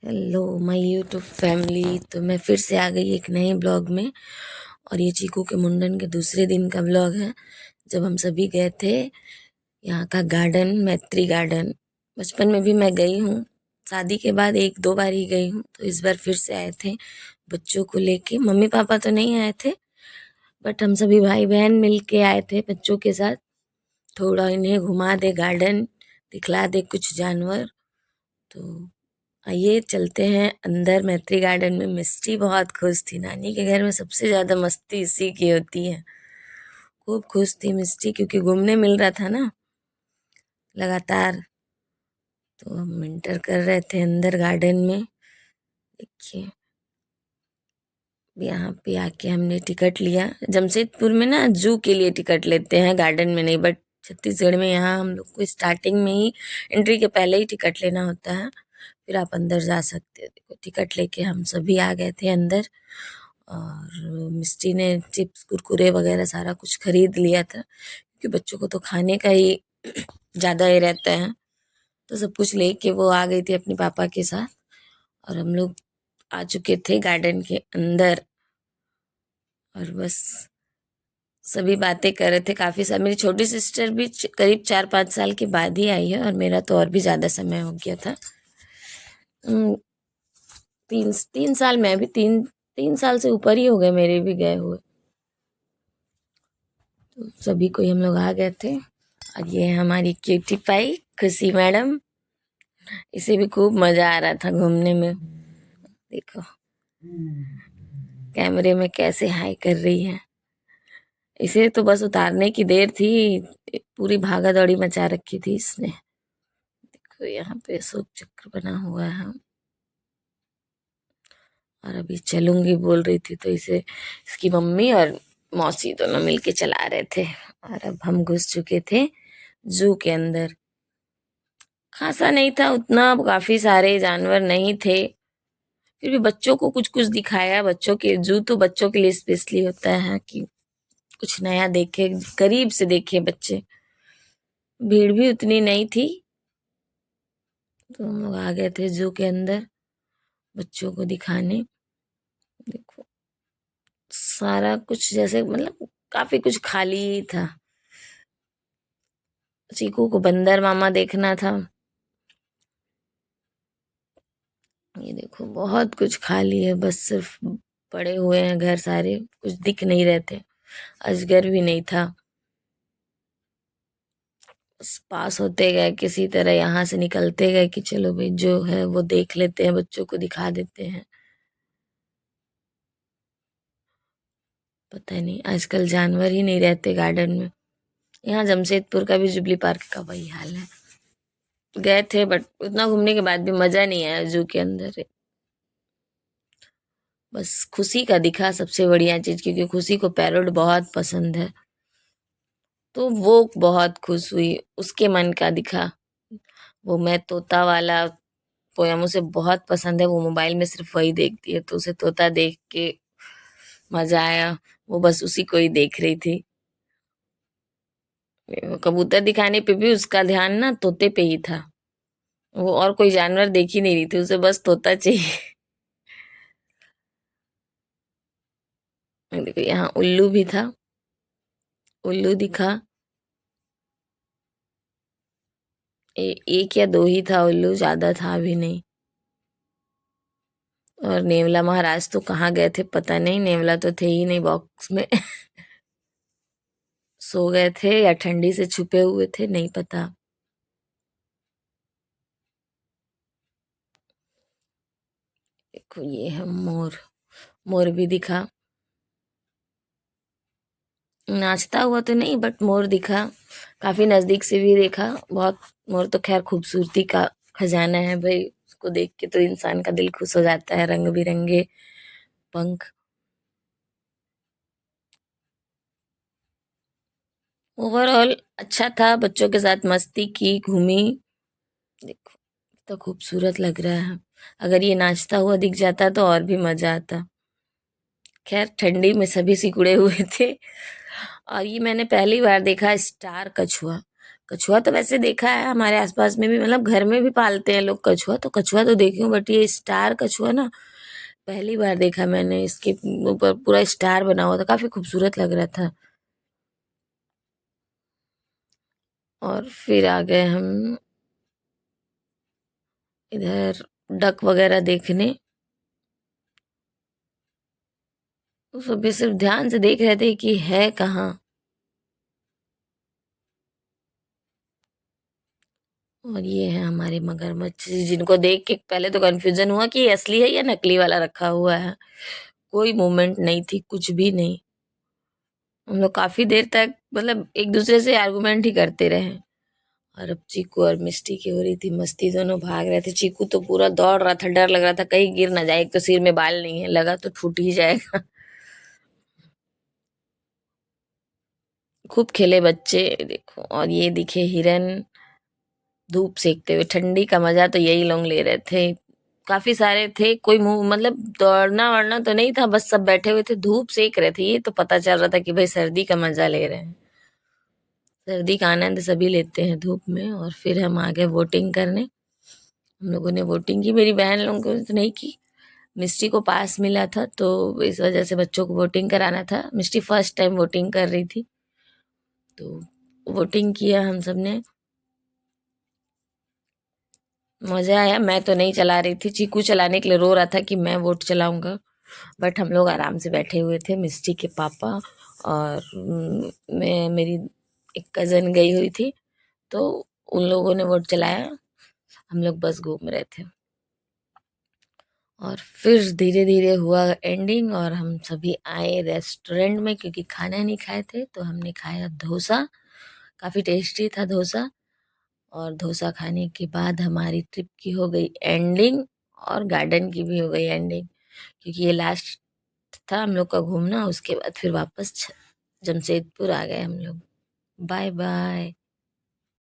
Hello my YouTube family. तो मैं फिर से आ गई एक नए ब्लॉग में। और ये चीकू के मुंडन के दूसरे दिन का ब्लॉग है, जब हम सभी गए थे यहाँ का गार्डन, मैत्री गार्डन। बचपन में भी मैं गई हूँ, शादी के बाद एक दो बार ही गई हूँ। तो इस बार फिर से आए थे बच्चों को लेके। मम्मी पापा तो नहीं आए थे, बट हम सभी भाई बहन मिल के आए थे बच्चों के साथ। थोड़ा इन्हें घुमा दे गार्डन, दिखला दे कुछ जानवर। तो आइए चलते हैं अंदर मैत्री गार्डन में। मिस्टी बहुत खुश थी, नानी के घर में सबसे ज़्यादा मस्ती इसी की होती है। खूब खुश थी मिस्टी, क्योंकि घूमने मिल रहा था ना लगातार। तो हम इंटर कर रहे थे अंदर गार्डन में। देखिए, यहाँ पे आके हमने टिकट लिया। जमशेदपुर में ना जू के लिए टिकट लेते हैं, गार्डन में नहीं। बट छत्तीसगढ़ में यहाँ हम लोग को स्टार्टिंग में ही, एंट्री के पहले ही टिकट लेना होता है, फिर आप अंदर जा सकते हो। देखो, टिकट लेके हम सभी आ गए थे अंदर। और मिस्टी ने चिप्स कुरकुरे वगैरह सारा कुछ खरीद लिया था, क्योंकि बच्चों को तो खाने का ही ज़्यादा ही रहता है। तो सब कुछ लेके वो आ गई थी अपने पापा के साथ, और हम लोग आ चुके थे गार्डन के अंदर। और बस सभी बातें कर रहे थे काफ़ी सारी। मेरी छोटी सिस्टर भी करीब 4-5 साल के बाद ही आई है, और मेरा तो और भी ज़्यादा समय हो गया था। 3 साल में, अभी 3 साल से ऊपर ही हो गए मेरे भी गए हुए। तो सभी को हम लोग आ गए थे। और ये हमारी क्यूटी पाई खुशी मैडम, इसे भी खूब मजा आ रहा था घूमने में। देखो कैमरे में कैसे हाई कर रही है। इसे तो बस उतारने की देर थी, पूरी भागा दौड़ी मचा रखी थी इसने। देखो यहाँ पे अशोक चक्र बना हुआ है। और अभी चलूंगी बोल रही थी, तो इसे इसकी मम्मी और मौसी दोनों मिलके चला रहे थे। और अब हम घुस चुके थे जू के अंदर। खासा नहीं था उतना, काफी सारे जानवर नहीं थे, फिर भी बच्चों को कुछ कुछ दिखाया। बच्चों के जू तो बच्चों के लिए स्पेशली होता है कि कुछ नया देखे, करीब से देखे बच्चे। भीड़ भी उतनी नहीं थी, तो हम लोग आ गए थे जू के अंदर बच्चों को दिखाने। देखो सारा कुछ जैसे, मतलब काफी कुछ खाली ही था। चीकू को बंदर मामा देखना था। ये देखो बहुत कुछ खाली है, बस सिर्फ पड़े हुए हैं घर सारे, कुछ दिख नहीं रहे थे। अजगर भी नहीं था। बस पास होते गए किसी तरह, यहाँ से निकलते गए कि चलो भाई जो है वो देख लेते हैं, बच्चों को दिखा देते हैं। पता नहीं आजकल जानवर ही नहीं रहते गार्डन में। यहाँ जमशेदपुर का भी जुबली पार्क का वही हाल है। गए थे, बट उतना घूमने के बाद भी मजा नहीं आया जू के अंदर। बस खुशी का दिखा सबसे बढ़िया चीज, क्योंकि खुशी को पैरोट बहुत पसंद है, तो वो बहुत खुश हुई। उसके मन का दिखा। वो मैं तोता वाला पोयम उसे बहुत पसंद है, वो मोबाइल में सिर्फ वही देखती है, तो उसे तोता देख के मजा आया। वो बस उसी को ही देख रही थी। कबूतर दिखाने पे भी उसका ध्यान ना तोते पे ही था। वो और कोई जानवर देख ही नहीं रही थी, उसे बस तोता चाहिए। देखो यहाँ उल्लू भी था, उल्लू दिखा। एक या दो ही था उल्लू, ज्यादा था भी नहीं। और नेवला महाराज तो कहाँ गए थे पता नहीं, नेवला तो थे ही नहीं बॉक्स में। सो गए थे या ठंडी से छुपे हुए थे, नहीं पता। देखो ये है मोर, मोर भी दिखा। नाचता हुआ तो नहीं, बट मोर दिखा, काफी नजदीक से भी देखा बहुत। मोर तो खैर खूबसूरती का खजाना है भाई, उसको देख के तो इंसान का दिल खुश हो जाता है। रंग बिरंगे पंख। ओवरऑल अच्छा था, बच्चों के साथ मस्ती की, घूमी। देखो तो खूबसूरत लग रहा है। अगर ये नाचता हुआ दिख जाता तो और भी मजा आता। खैर ठंडी में सभी सिकुड़े हुए थे। और ये मैंने पहली बार देखा स्टार कछुआ। कछुआ तो वैसे देखा है हमारे आसपास में भी, मतलब घर में भी पालते हैं लोग कछुआ, तो कछुआ तो देखी हूँ, बट ये स्टार कछुआ ना पहली बार देखा मैंने। इसके ऊपर पूरा स्टार बना हुआ था, काफी खूबसूरत लग रहा था। और फिर आ गए हम इधर डक वगैरह देखने। तो सभी सिर्फ ध्यान से देख रहे थे कि है कहाँ। और ये है हमारे मगरमच्छ, जिनको देख के पहले तो कंफ्यूजन हुआ कि ये असली है या नकली वाला रखा हुआ है। कोई मूवमेंट नहीं थी, कुछ भी नहीं। हम लोग काफी देर तक मतलब एक दूसरे से आर्गुमेंट ही करते रहे। और अब चीकू और मिष्टी की हो रही थी मस्ती, दोनों भाग रहे थे। चीकू तो पूरा दौड़ रहा था, डर लग रहा था कहीं गिर ना जाए, एक तो सिर में बाल नहीं है, लगा तो टूट ही जाएगा। खूब खेले बच्चे देखो। और ये दिखे हिरन धूप सेकते हुए, ठंडी का मजा तो यही लोग ले रहे थे। काफी सारे थे, कोई मुंह मतलब दौड़ना वड़ना तो नहीं था, बस सब बैठे हुए थे धूप सेक रहे थे। ये तो पता चल रहा था कि भाई सर्दी का मजा ले रहे हैं। सर्दी का आनंद सभी लेते हैं धूप में। और फिर हम आ गए वोटिंग करने। हम लोगों ने वोटिंग की, मेरी बहन लोगों ने तो नहीं की। मिस्टी को पास मिला था तो इस वजह से बच्चों को वोटिंग कराना था। मिस्टी फर्स्ट टाइम वोटिंग कर रही थी, तो वोटिंग किया हम सब ने। मजा आया। मैं तो नहीं चला रही थी, चीकू चलाने के लिए रो रहा था कि मैं वोट चलाऊंगा। बट हम लोग आराम से बैठे हुए थे, मिस्टी के पापा और मैं, मेरी एक कज़न गई हुई थी, तो उन लोगों ने वोट चलाया। हम लोग बस घूम रहे थे। और फिर धीरे धीरे हुआ एंडिंग और हम सभी आए रेस्टोरेंट में, क्योंकि खाना नहीं खाए थे। तो हमने खाया डोसा, काफ़ी टेस्टी था डोसा। और डोसा खाने के बाद हमारी ट्रिप की हो गई एंडिंग, और गार्डन की भी हो गई एंडिंग, क्योंकि ये लास्ट था हम लोग का घूमना। उसके बाद फिर वापस जमशेदपुर आ गए हम लोग। Bye bye.